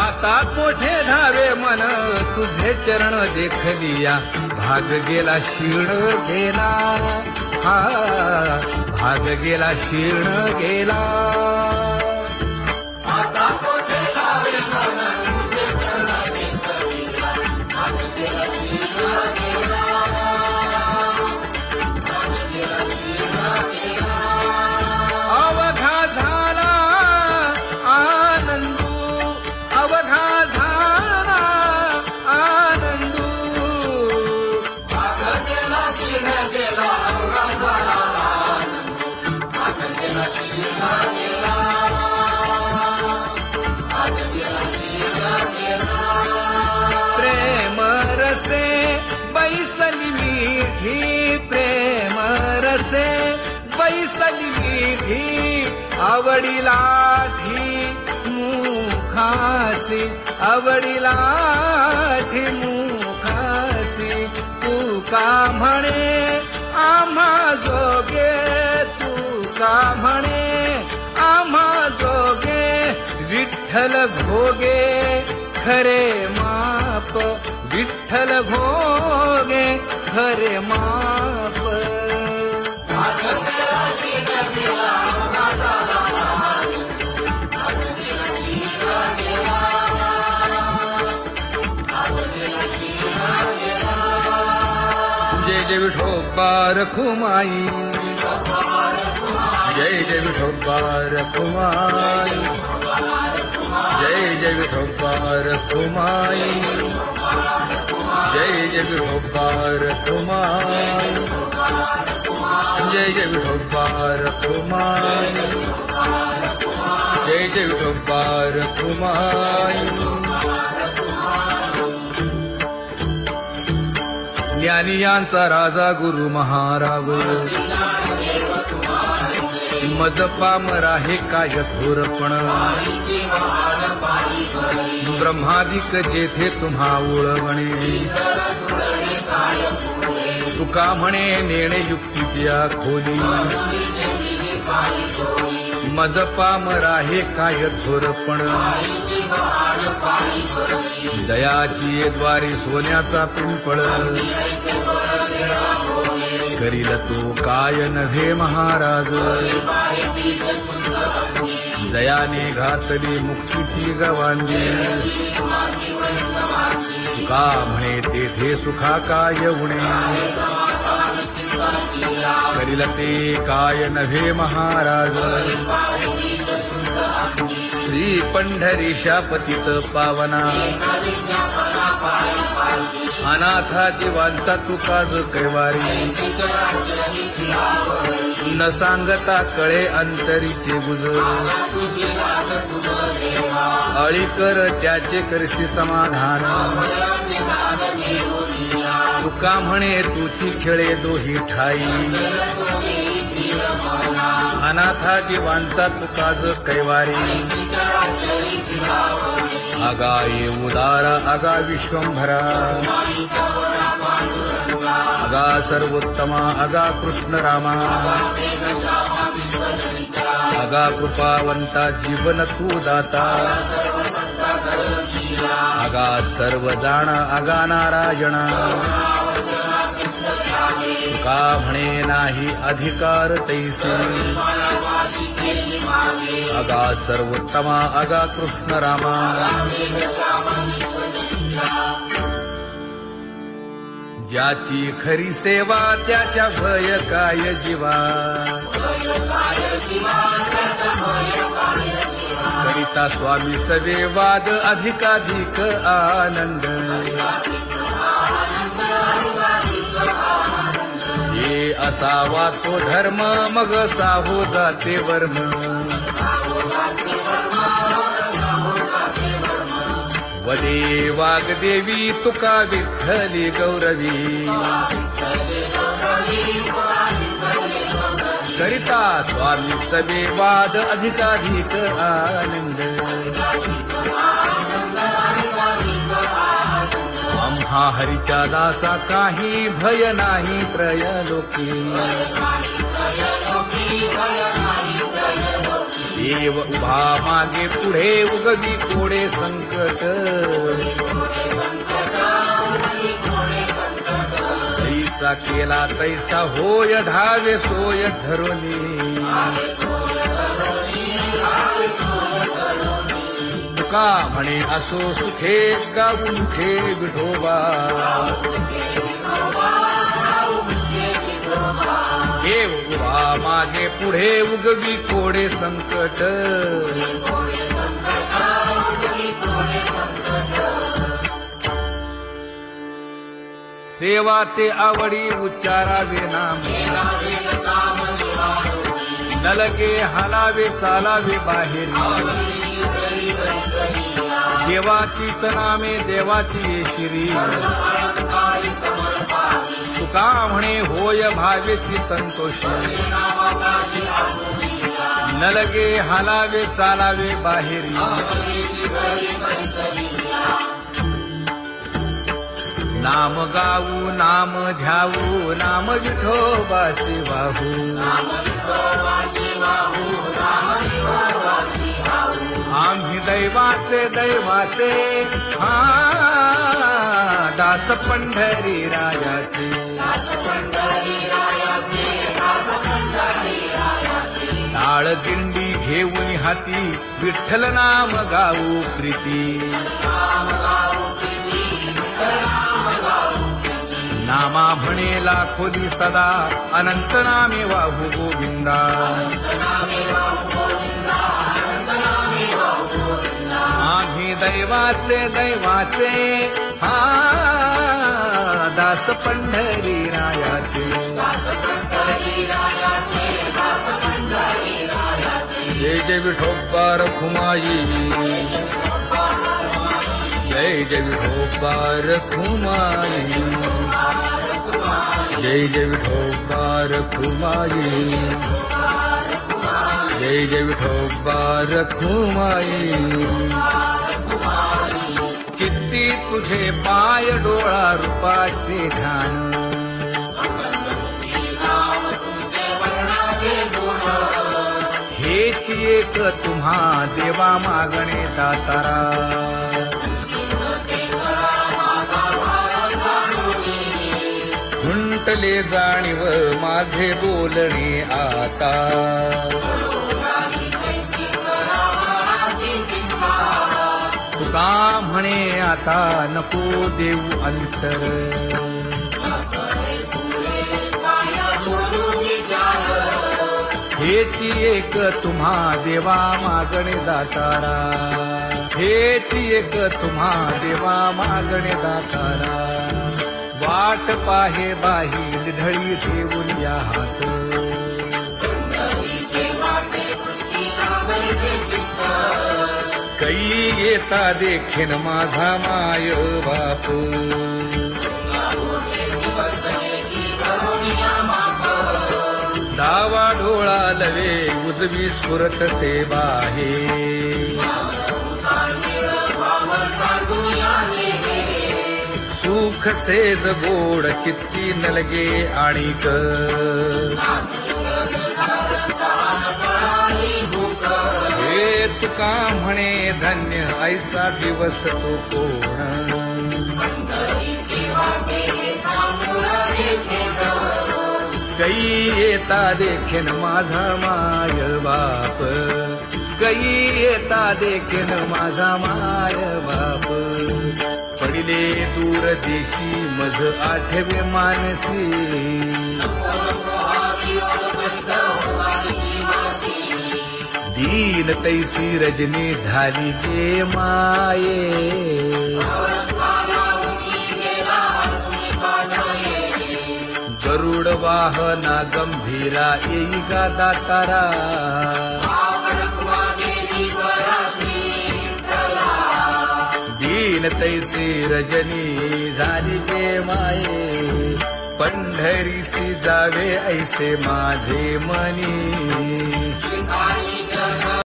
आता मोठे धावे मन तुझे चरण देखलिया भाग गेला क्षीण गेला हा भाग गेला क्षीण गेला आता मोठे धावे मन तुझे चरण देखलिया भाग गेला क्षीण गेला भाग गेला क्षीण गेला अवघा झाला आनंदू अवघा झाला आनंदू भाग गेला क्षीण गेला अवघा झाला आनंदू भाग गेला क्षीण गेला भाग गेला क्षीण गेला प्रेम रसे बैसली मीठी प्रेम रसे बैसली मीठी आवडीला मुखासी आवडीला मुखासी तू का म्हणे आम्हा जोगे तू का म्हणे आम्हा जोगे विठ्ठल भोगे खरे माप विठ्ठल भोगे खरे माप भाग गेला क्षीण गेला अवघा झाला आनंदू भाग गेला क्षीण गेला भाग गेला क्षीण गेला जय जय विठोबा रखुमाई जय जय विठोबा रखुमाई जय जय विठोबा रखुमाई जय जय विठोबा रखुमाई जय जय विठोबा रखुमाई जय जय विठोबा रखुमाई ज्ञानियांचा राजा गुरु महाराज मज पामरा हे काय थोरपण ब्रह्मादिक जेथे तुम्हा ओळवणे तुका म्हणे नेणे युक्तीच्या खोली मज पामरा हे काय थोरपण दयाची द्वारी सोन्याचा पिंपळ करील तो काय नव्हे महाराज दयाने घातली मुक्तीची गवांजी तुका म्हणे तेथे सुखा काय उणे करील ते काय नव्हे महाराज श्री पंढरीशा पतित पावना अनाथा जीवांचा तुका ज कैवारी न सांगता कळे अंतरीचे गुज अळी कर त्याचे करशी समाधान तुका म्हणे तुची खेळे दोही ठाई अनाथा जीवांचा तुका ज कैवारी आगा ये उदारा आगा विश्वंभरा आगा सर्वोत्तमा आगा कृष्ण रामा आगा कृपावंता जीवन तू दाता आगा सर्व जाणा आगा नारायणा तुका म्हणे नाही अधिकार तैसे आगा सर्वोत्तमा आगा कृष्ण रामा ज्याची खरी सेवा त्याच्या भय काय जीवा करिता स्वामी सवे वाद अधिकाधिक आनंद ये असावा तो धर्म मग साहो जाते वर्म वदे वाग्देवी तुका विठ्ठली गौरवी करिता स्वामी सवे वाद अधिकाधिक आनंद आम्हा हरीच्या दासा काही भय नाही त्रयलोकी देव उभा मागे पुढे उगवी कोडे संकट तैसा केला तैसा होय धावे सोय धरुनी तुका म्हणे असो सुखे गाऊ मुखे विठोबा देव उभा मागे पुढे उगवी कोडे संकट सेवा ते आवडी उच्चारावे नाम न लगे हालावे चालावे बाहेरी देवाचीच नामे देवाची येशिरी तुका म्हणे होय भावेची संतोषी न लगे हालावे चालावे बाहेरी नाम गाऊ नाम ध्याऊ नाम विठोबासी वाहू आम्ही दैवाचे दैवाचे हा दास पंढरी रायाचे टाळ दिंडी घेऊन हाती विठ्ठल नाम गाऊ प्रीती नामा म्हणे लाखोली सदा अनंत नामे वाहू गोविंदा आम्ही दैवाचे दैवाचे हा दास पंढरी रायाचे जय जय विठोबा रखुमाई जय जय विठोबा रखुमाई जय जय विठोबा रखुमाई जय जय विठोबा रखुमाई चित्ती तुझे पाय डोळा रूपाचे ध्यान हेच एक तुम्हा देवा मागणे दातारा खुंटले जाणीव माझे बोलणे आता तुका म्हणे आता नको देऊ अंतर हेची एक तुम्हा देवा मागणे दातारा हेची एक तुम्हा देवा मागणे दातारा वाट पाहे बाही ढळी ठेवून या हात कै येता देखीन माझा माय बाप डावा डोळा लवे उजवी स्फुरत से बाहे सुख सेज गोड चित्ती न लगे आणिक हे तुका म्हणे धन्य ऐसा दिवस तो कोण कै येता देखीन माझा माय बाप कै येता देखीन माझा माय बाप पडिले दूर देशी मज आठवे मानसी दीन तैसी रजनी झाली जे माये गरुड वाहना गंभीरा येई गा दातारा दीन तैसी रजनी झाली जे माये पंढरीसी जावे ऐसे माझे मनी